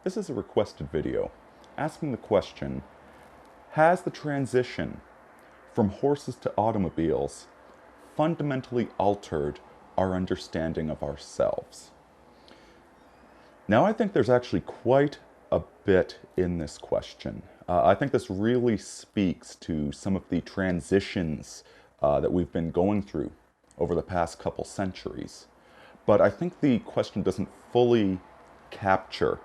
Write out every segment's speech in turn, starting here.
This is a requested video asking the question, has the transition from horses to automobiles fundamentally altered our understanding of ourselves? Now, I think there's actually quite a bit in this question. I think this really speaks to some of the transitions that we've been going through over the past couple centuries. But I think the question doesn't fully capture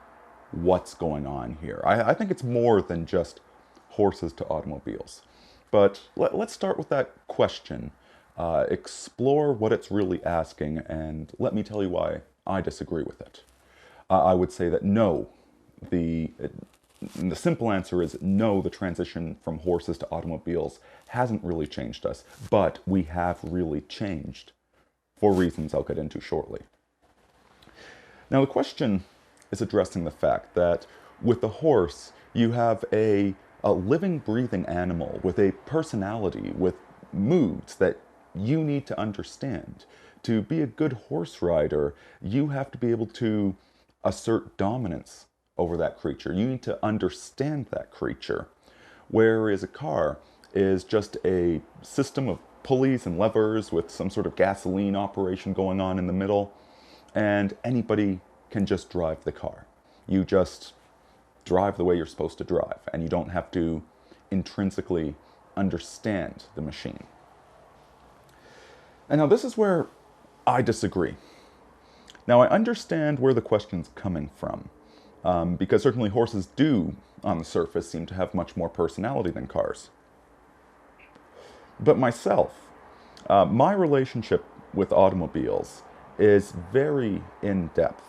what's going on here. I think it's more than just horses to automobiles. But let's start with that question, explore what it's really asking, and let me tell you why I disagree with it. I would say that no, the simple answer is no, the transition from horses to automobiles hasn't really changed us, but we have really changed for reasons I'll get into shortly. Now, the question is addressing the fact that with a horse, you have a living, breathing animal with a personality, with moods that you need to understand. To be a good horse rider, you have to be able to assert dominance over that creature. You need to understand that creature. Whereas a car is just a system of pulleys and levers with some sort of gasoline operation going on in the middle, and anybody can just drive the car. You just drive the way you're supposed to drive, and you don't have to intrinsically understand the machine. And now this is where I disagree. Now, I understand where the question's coming from, because certainly horses do, on the surface, seem to have much more personality than cars. But myself, my relationship with automobiles is very in-depth.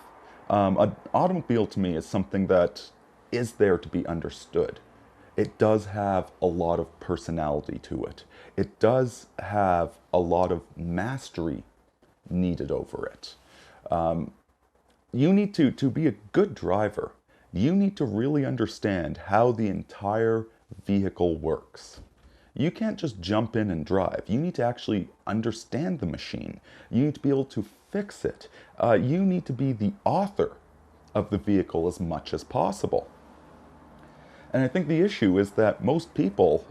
An automobile to me is something that is there to be understood. It does have a lot of personality to it. It does have a lot of mastery needed over it. You need to be a good driver. You need to really understand how the entire vehicle works. You can't just jump in and drive. You need to actually understand the machine. You need to be able to fix it. You need to be the author of the vehicle as much as possible. And I think the issue is that most people,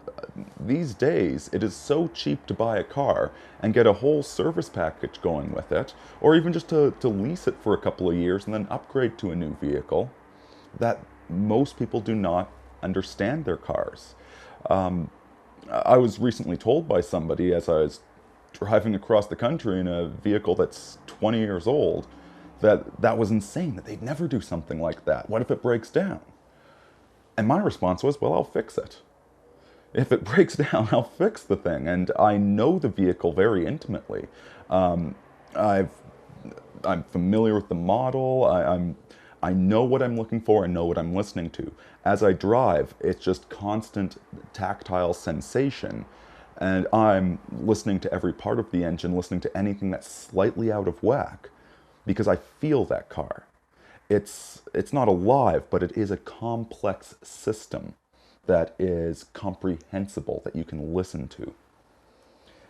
these days, it is so cheap to buy a car and get a whole service package going with it, or even just to lease it for a couple of years and then upgrade to a new vehicle, that most people do not understand their cars. I was recently told by somebody as I was driving across the country in a vehicle that's 20 years old that that was insane, that they'd never do something like that. What if it breaks down? And my response was, well, I'll fix it. If it breaks down, I'll fix the thing. And I know the vehicle very intimately. I'm familiar with the model. I know what I'm looking for and know what I'm listening to. As I drive, it's just constant tactile sensation. And I'm listening to every part of the engine, listening to anything that's slightly out of whack, because I feel that car. It's not alive, but it is a complex system that is comprehensible, that you can listen to.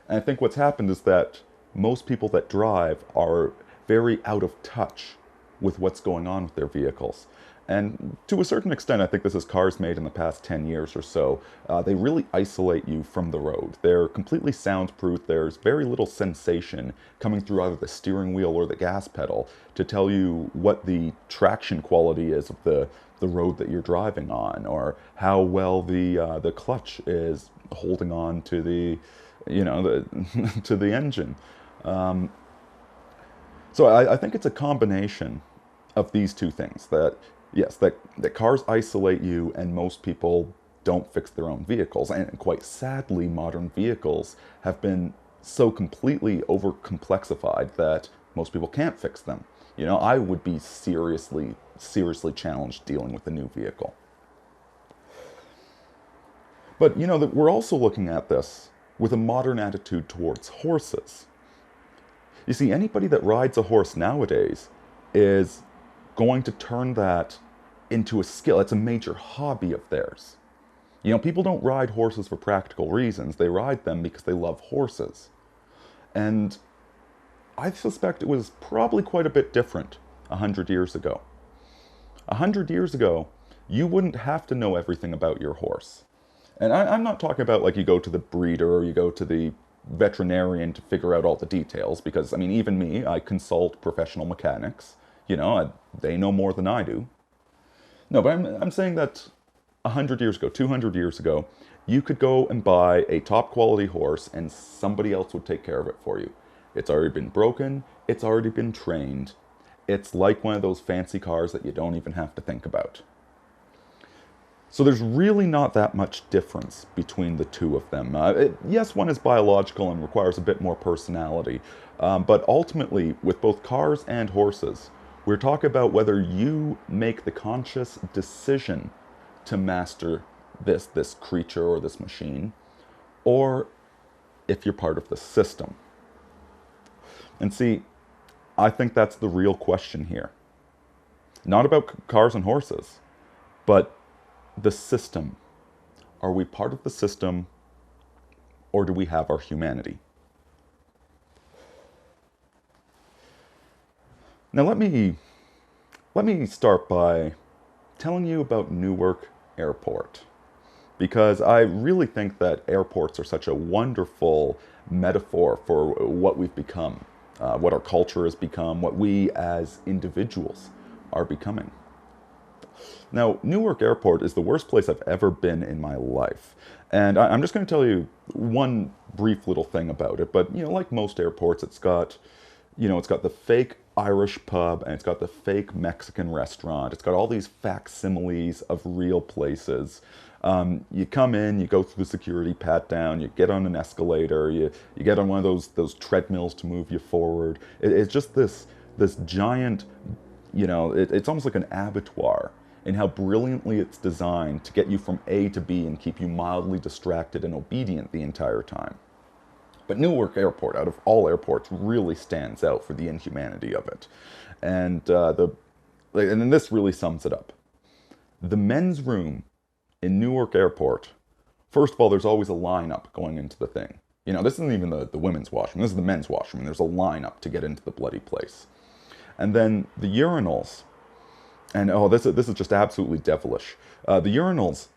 And I think what's happened is that most people that drive are very out of touch with what's going on with their vehicles. And to a certain extent, I think this is cars made in the past 10 years or so. They really isolate you from the road. They're completely soundproof. There's very little sensation coming through either the steering wheel or the gas pedal to tell you what the traction quality is of the road that you're driving on, or how well the clutch is holding on to the, to the engine. So I think it's a combination of these two things, that yes, that cars isolate you, and most people don't fix their own vehicles. And quite sadly, modern vehicles have been so completely over-complexified that most people can't fix them. I would be seriously challenged dealing with a new vehicle. But, that we're also looking at this with a modern attitude towards horses. You see, anybody that rides a horse nowadays is going to turn that into a skill. It's a major hobby of theirs. People don't ride horses for practical reasons. They ride them because they love horses. And I suspect it was probably quite a bit different 100 years ago. 100 years ago, you wouldn't have to know everything about your horse. And I'm not talking about like you go to the breeder or you go to the veterinarian to figure out all the details, because, I mean, even me, I consult professional mechanics. They know more than I do. No, but I'm saying that 100 years ago, 200 years ago, you could go and buy a top quality horse and somebody else would take care of it for you. It's already been broken, it's already been trained. It's like one of those fancy cars that you don't even have to think about. So there's really not that much difference between the two of them. Yes, one is biological and requires a bit more personality, but ultimately, with both cars and horses, we're talking about whether you make the conscious decision to master this creature or this machine, or if you're part of the system. And see, I think that's the real question here. Not about cars and horses, but the system. Are we part of the system, or do we have our humanity? Now let me start by telling you about Newark Airport, because I really think that airports are such a wonderful metaphor for what we've become, what our culture has become, what we as individuals are becoming. Now, Newark Airport is the worst place I've ever been in my life. And I'm just going to tell you one brief little thing about it. But, like most airports, it's got the fake Irish pub and it's got the fake Mexican restaurant. It's got all these facsimiles of real places. You come in, you go through the security pat down, you get on an escalator, you get on one of those treadmills to move you forward. It's just this giant, it's almost like an abattoir in how brilliantly it's designed to get you from A to B and keep you mildly distracted and obedient the entire time. But Newark Airport, out of all airports, really stands out for the inhumanity of it. And and this really sums it up. The men's room in Newark Airport, first of all, there's always a lineup going into the thing. This isn't even the women's washroom, this is the men's washroom, and there's a lineup to get into the bloody place. And then the urinals, and this is just absolutely devilish. The urinals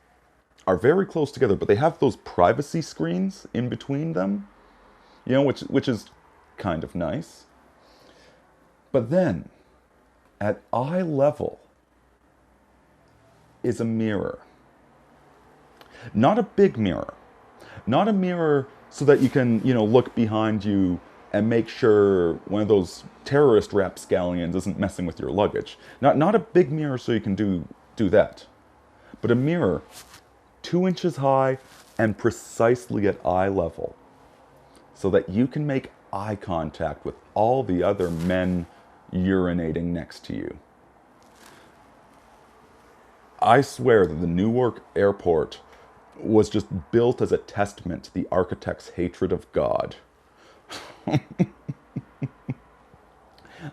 are very close together, but they have those privacy screens in between them, which is kind of nice. But then, at eye level, is a mirror. Not a big mirror. Not a mirror so that you can, look behind you and make sure one of those terrorist rapscallions isn't messing with your luggage. Not a big mirror so you can do that. But a mirror 2 inches high and precisely at eye level, so that you can make eye contact with all the other men urinating next to you. I swear that the Newark Airport was just built as a testament to the architect's hatred of God.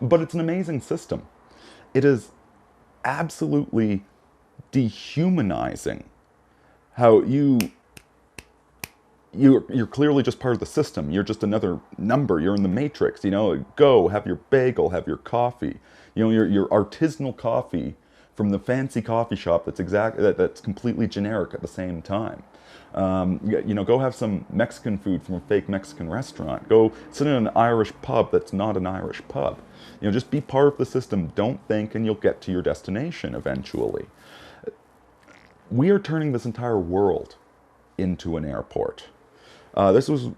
But it's an amazing system. It is absolutely dehumanizing how you're clearly just part of the system. You're just another number. You're in the matrix. Go have your bagel, have your coffee. Your artisanal coffee from the fancy coffee shop that's completely generic at the same time. Go have some Mexican food from a fake Mexican restaurant. Go sit in an Irish pub that's not an Irish pub. Just be part of the system. Don't think, and you'll get to your destination eventually. We are turning this entire world into an airport. This was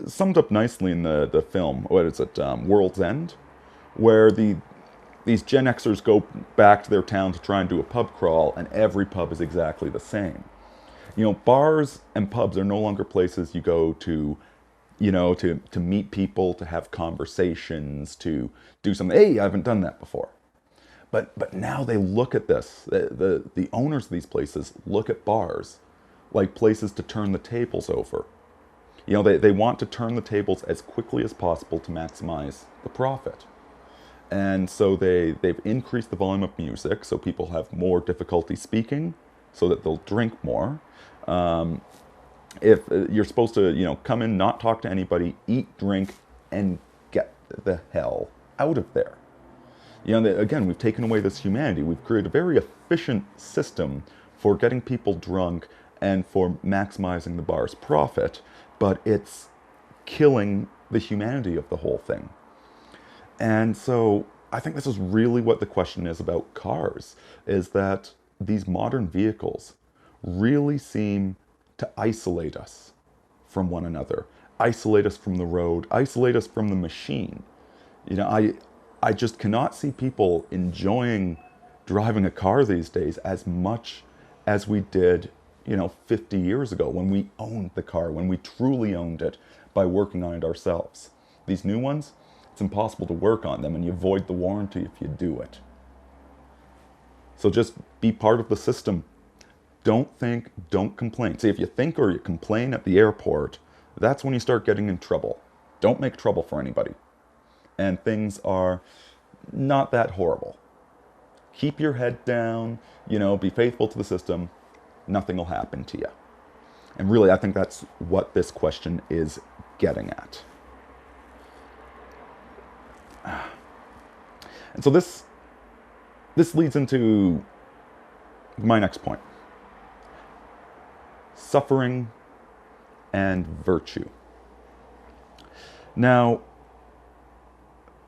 summed up nicely in the film, what is it, World's End, where these Gen Xers go back to their town to try and do a pub crawl, and every pub is exactly the same. Bars and pubs are no longer places you go to, to meet people, to have conversations, to do something. Hey, I haven't done that before. But now they look at this. The owners of these places look at bars like places to turn the tables over. They want to turn the tables as quickly as possible to maximize the profit. And so they've increased the volume of music so people have more difficulty speaking, so that they'll drink more. If you're supposed to, come in, not talk to anybody, eat, drink, and get the hell out of there. Again, we've taken away this humanity. We've created a very efficient system for getting people drunk and for maximizing the bar's profit, but it's killing the humanity of the whole thing. And so I think this is really what the question is about cars, is that these modern vehicles really seem to isolate us from one another, isolate us from the road, isolate us from the machine. I just cannot see people enjoying driving a car these days as much as we did, 50 years ago when we owned the car, when we truly owned it by working on it ourselves. These new ones, it's impossible to work on them and you void the warranty if you do it. So just be part of the system. Don't think, don't complain. See, if you think or you complain at the airport, that's when you start getting in trouble. Don't make trouble for anybody. And things are not that horrible. Keep your head down, be faithful to the system. Nothing will happen to you. And really, I think that's what this question is getting at. And so this leads into my next point. Suffering and virtue. Now,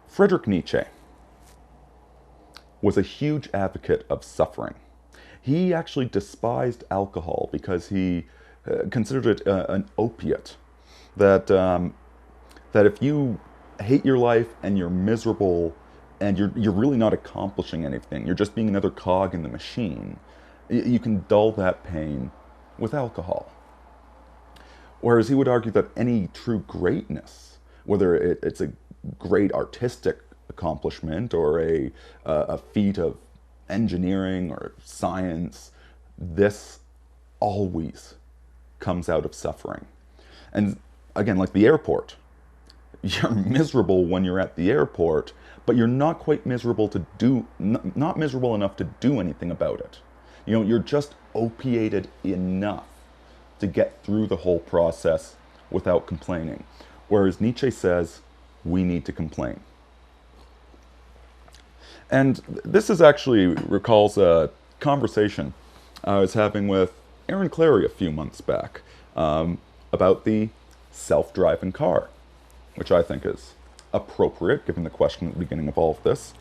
Friedrich Nietzsche was a huge advocate of suffering. He actually despised alcohol because he considered it an opiate. That if you hate your life and you're miserable and you're really not accomplishing anything, you're just being another cog in the machine, you can dull that pain with alcohol. Whereas he would argue that any true greatness, whether it's a great artistic accomplishment or a feat of engineering or science, this always comes out of suffering. And again, like the airport, you're miserable when you're at the airport, but you're not quite miserable not miserable enough to do anything about it. You're just opiated enough to get through the whole process without complaining. Whereas Nietzsche says, we need to complain. And this actually recalls a conversation I was having with Aaron Clary a few months back about the self-driving car, which I think is appropriate given the question at the beginning of all of this.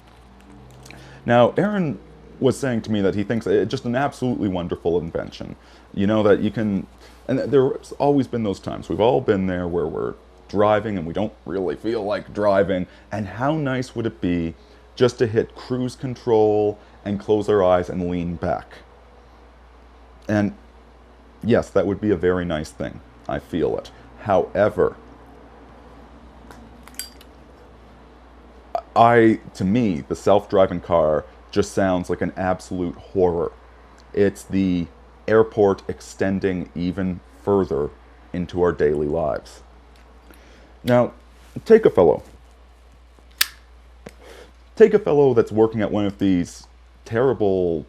Now, Aaron was saying to me that he thinks it's just an absolutely wonderful invention. That you can, and there's always been those times, we've all been there where we're driving and we don't really feel like driving, and how nice would it be just to hit cruise control and close our eyes and lean back. And yes, that would be a very nice thing. I feel it. However, to me, the self-driving car just sounds like an absolute horror. It's the airport extending even further into our daily lives. Now, take a fellow that's working at one of these terrible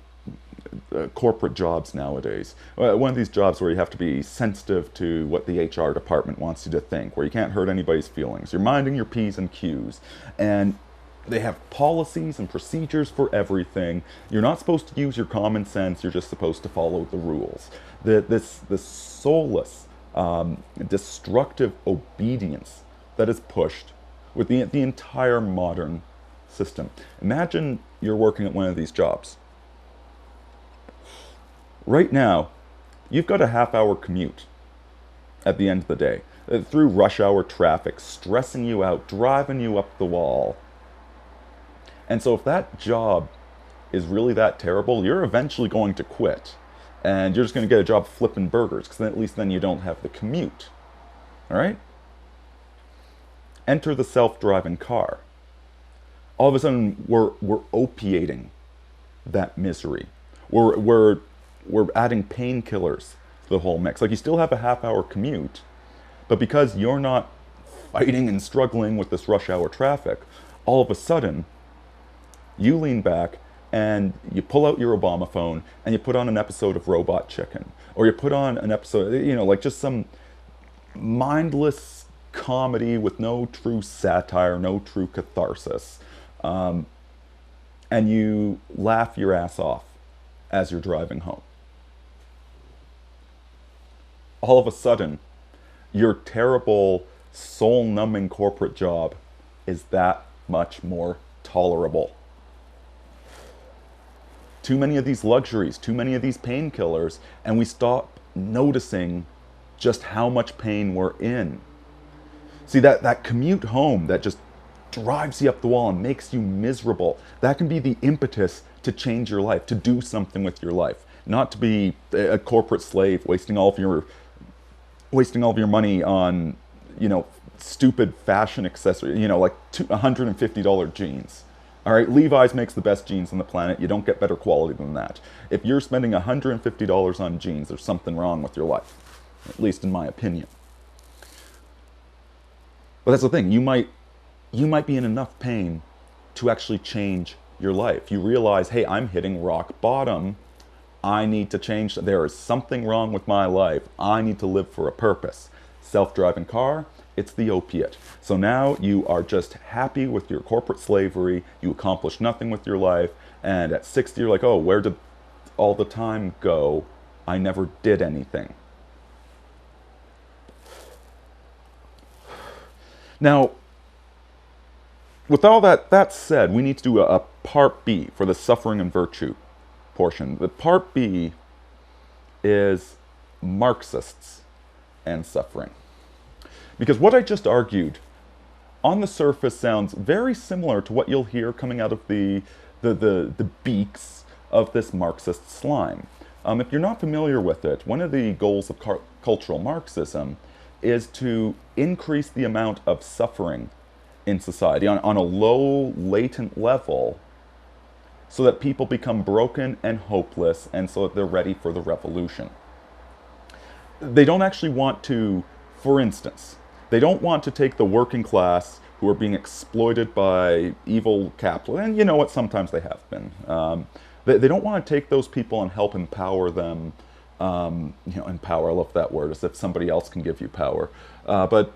corporate jobs nowadays. One of these jobs where you have to be sensitive to what the HR department wants you to think, where you can't hurt anybody's feelings. You're minding your P's and Q's. And they have policies and procedures for everything. You're not supposed to use your common sense. You're just supposed to follow the rules. This soulless, destructive obedience that is pushed with the entire modern system. Imagine you're working at one of these jobs. Right now, you've got a half-hour commute at the end of the day, through rush hour traffic, stressing you out, driving you up the wall. And so if that job is really that terrible, you're eventually going to quit. And you're just going to get a job flipping burgers, because at least then you don't have the commute. All right? Enter the self-driving car. All of a sudden, we're opiating that misery. We're adding painkillers to the whole mix. Like, you still have a half-hour commute, but because you're not fighting and struggling with this rush hour traffic, all of a sudden, you lean back and you pull out your Obama phone and you put on an episode of Robot Chicken. Or you put on an episode, like just some mindless comedy with no true satire, no true catharsis. and you laugh your ass off as you're driving home. All of a sudden, your terrible, soul-numbing corporate job is that much more tolerable. Too many of these luxuries, too many of these painkillers, and we stop noticing just how much pain we're in. See, that commute home that just drives you up the wall and makes you miserable, that can be the impetus to change your life, to do something with your life. Not to be a corporate slave, wasting all of your money on, stupid fashion accessories, like $150 jeans. All right, Levi's makes the best jeans on the planet. You don't get better quality than that. If you're spending $150 on jeans, there's something wrong with your life, at least in my opinion. But that's the thing. You might be in enough pain to actually change your life. You realize, hey, I'm hitting rock bottom. I need to change. There is something wrong with my life. I need to live for a purpose. Self-driving car, it's the opiate. So now you are just happy with your corporate slavery. You accomplished nothing with your life. And at 60, you're like, oh, where did all the time go? I never did anything. Now, with all that said, we need to do a part B for the suffering and virtue portion. The part B is Marxists and suffering. Because what I just argued on the surface sounds very similar to what you'll hear coming out of the beaks of this Marxist slime. If you're not familiar with it, one of the goals of cultural Marxism is to increase the amount of suffering in society on a low, latent level so that people become broken and hopeless and so that they're ready for the revolution. They don't actually want to, for instance, they don't want to take the working class who are being exploited by evil capitalists, and you know what, sometimes they have been. They don't want to take those people and help empower them. Empower, I love that word, as if somebody else can give you power. But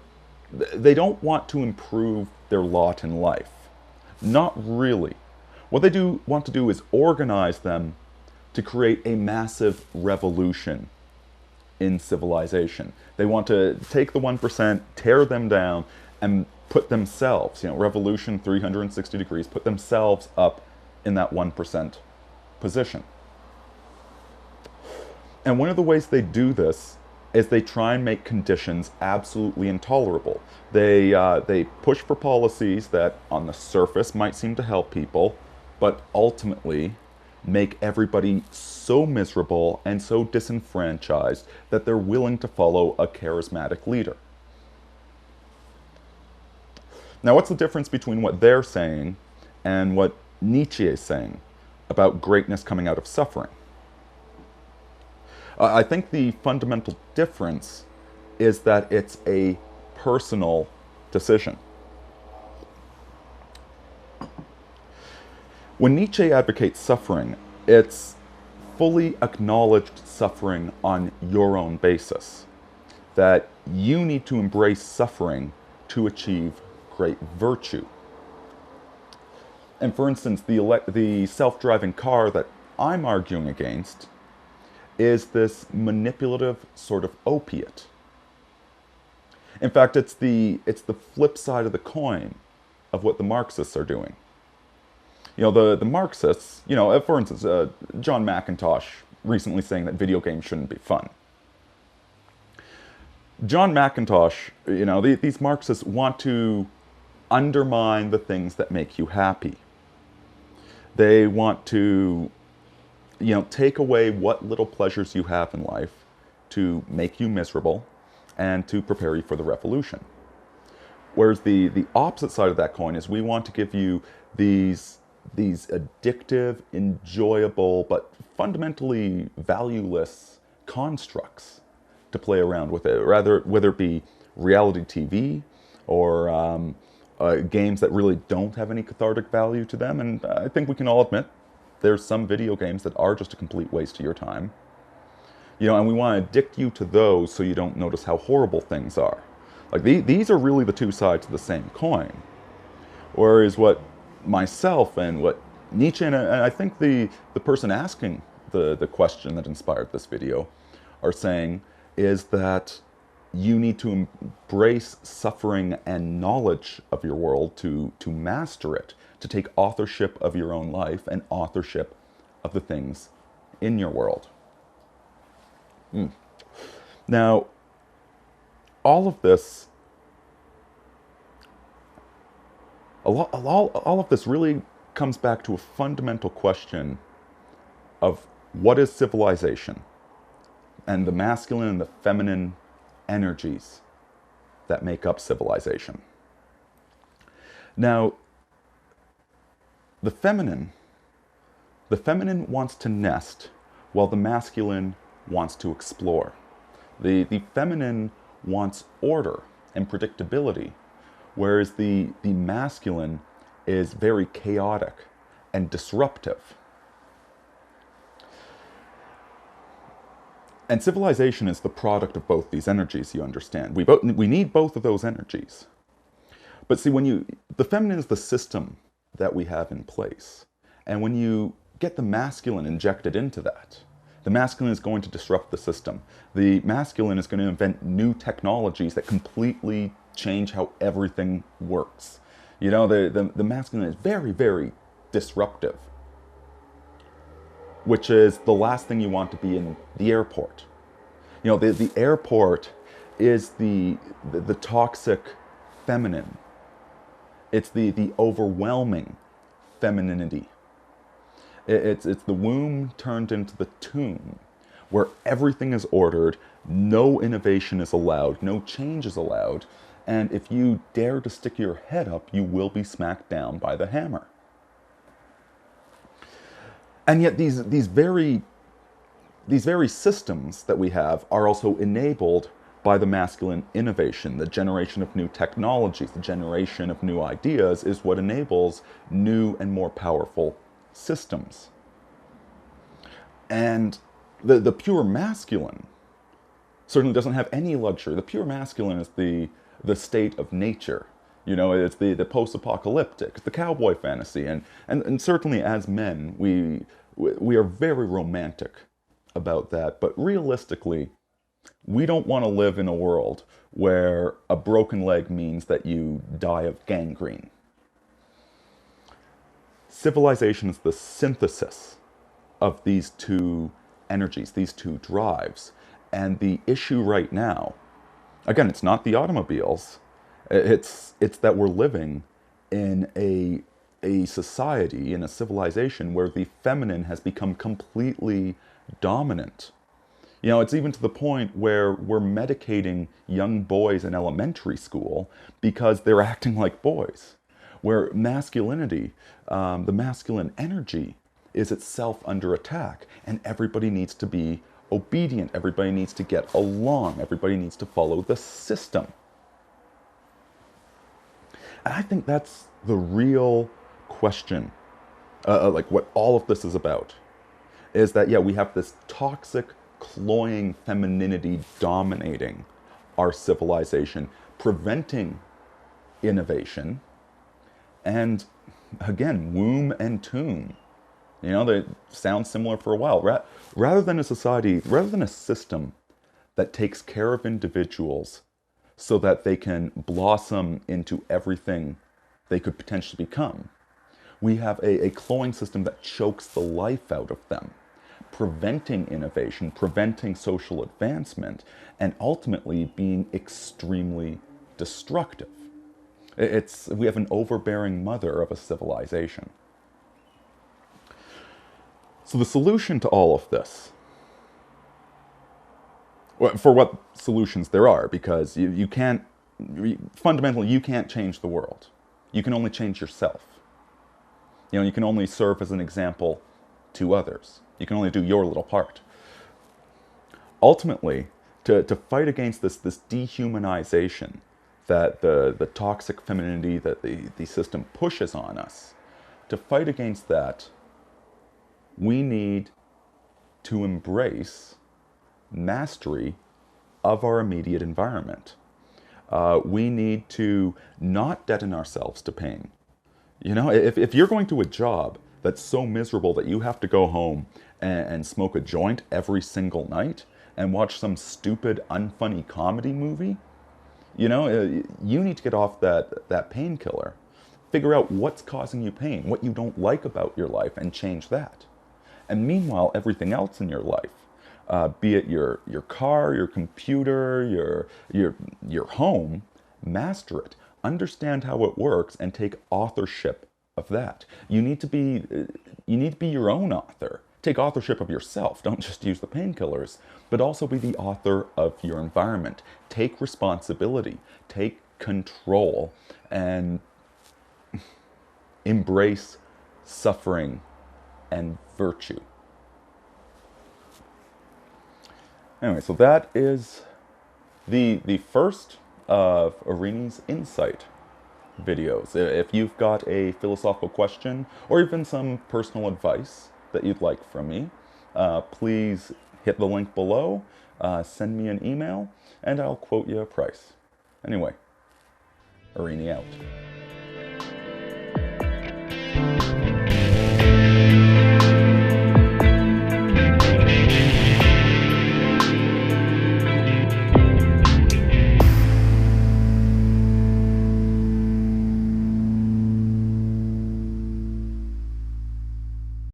they don't want to improve their lot in life. Not really. What they do want to do is organize them to create a massive revolution in civilization. They want to take the 1%, tear them down, and put themselves, revolution 360 degrees, put themselves up in that 1% position. And one of the ways they do this is they try and make conditions absolutely intolerable. They push for policies that on the surface might seem to help people, but ultimately make everybody so miserable and so disenfranchised that they're willing to follow a charismatic leader. Now, what's the difference between what they're saying and what Nietzsche is saying about greatness coming out of suffering? I think the fundamental difference is that it's a personal decision. When Nietzsche advocates suffering, it's fully acknowledged suffering on your own basis. That you need to embrace suffering to achieve great virtue. And for instance, the self-driving car that I'm arguing against is this manipulative sort of opiate. In fact, it's the flip side of the coin of what the Marxists are doing. The Marxists, for instance, John McIntosh recently saying that video games shouldn't be fun. John McIntosh, these Marxists want to undermine the things that make you happy. They want to, take away what little pleasures you have in life to make you miserable and to prepare you for the revolution. Whereas the opposite side of that coin is we want to give you these addictive, enjoyable, but fundamentally valueless constructs to play around with it, whether it be reality TV or games that really don't have any cathartic value to them. And I think we can all admit there's some video games that are just a complete waste of your time. And we want to addict you to those so you don't notice how horrible things are. Like these are really the two sides of the same coin. Whereas what myself and what Nietzsche, and I think the person asking the question that inspired this video are saying is that you need to embrace suffering and knowledge of your world to master it, to take authorship of your own life and authorship of the things in your world. Now, all of this, all of this really comes back to a fundamental question of what is civilization and the masculine and the feminine energies that make up civilization. Now, the feminine wants to nest while the masculine wants to explore. The feminine wants order and predictability, whereas the masculine is very chaotic and disruptive. And civilization is the product of both these energies, you understand. We need both of those energies. But see, the feminine is the system that we have in place. And when you get the masculine injected into that, the masculine is going to disrupt the system. The masculine is going to invent new technologies that completely change how everything works. You know, the masculine is very, very disruptive, which is the last thing you want to be in the airport. You know, the airport is the toxic feminine. It's the overwhelming femininity. It's the womb turned into the tomb, where everything is ordered, no innovation is allowed, no change is allowed, and if you dare to stick your head up, you will be smacked down by the hammer. And yet these very systems that we have are also enabled by the masculine innovation. The generation of new technologies, the generation of new ideas is what enables new and more powerful systems. And the pure masculine certainly doesn't have any luxury. The pure masculine is the state of nature. You know, it's the post-apocalyptic, the cowboy fantasy, and certainly as men, we are very romantic about that. But realistically, we don't want to live in a world where a broken leg means that you die of gangrene. Civilization is the synthesis of these two energies, these two drives. And the issue right now, again, it's not the automobiles. It's that we're living in a society, in a civilization where the feminine has become completely dominant. You know, it's even to the point where we're medicating young boys in elementary school because they're acting like boys. Where masculinity, the masculine energy, is itself under attack, and everybody needs to be obedient, everybody needs to get along, everybody needs to follow the system. And I think that's the real question, like what all of this is about, is that, yeah, we have this toxic, cloying femininity dominating our civilization, preventing innovation, and again, womb and tomb. You know, they sound similar for a while. Rather than a society, rather than a system that takes care of individuals so that they can blossom into everything they could potentially become, we have a cloying system that chokes the life out of them, preventing innovation, preventing social advancement, and ultimately being extremely destructive. We have an overbearing mother of a civilization. So the solution to all of this, for what solutions there are, because you can't, fundamentally, you can't change the world. You can only change yourself. You know, you can only serve as an example to others. You can only do your little part. Ultimately, to fight against this dehumanization that the toxic femininity that the system pushes on us, to fight against that, we need to embrace mastery of our immediate environment. We need to not deaden ourselves to pain. You know, if you're going to a job that's so miserable that you have to go home and smoke a joint every single night and watch some stupid, unfunny comedy movie, you know, you need to get off that painkiller. Figure out what's causing you pain, what you don't like about your life, and change that. And meanwhile, everything else in your life, be it your car, your computer, your home, master it. Understand how it works and take authorship of that. You need to be your own author. Take authorship of yourself. Don't just use the painkillers, but also be the author of your environment. Take responsibility. Take control and embrace suffering and virtue. Anyway, so that is the first of Aurini's Insight videos. If you've got a philosophical question or even some personal advice that you'd like from me, please hit the link below, send me an email, and I'll quote you a price. Anyway, Aurini out.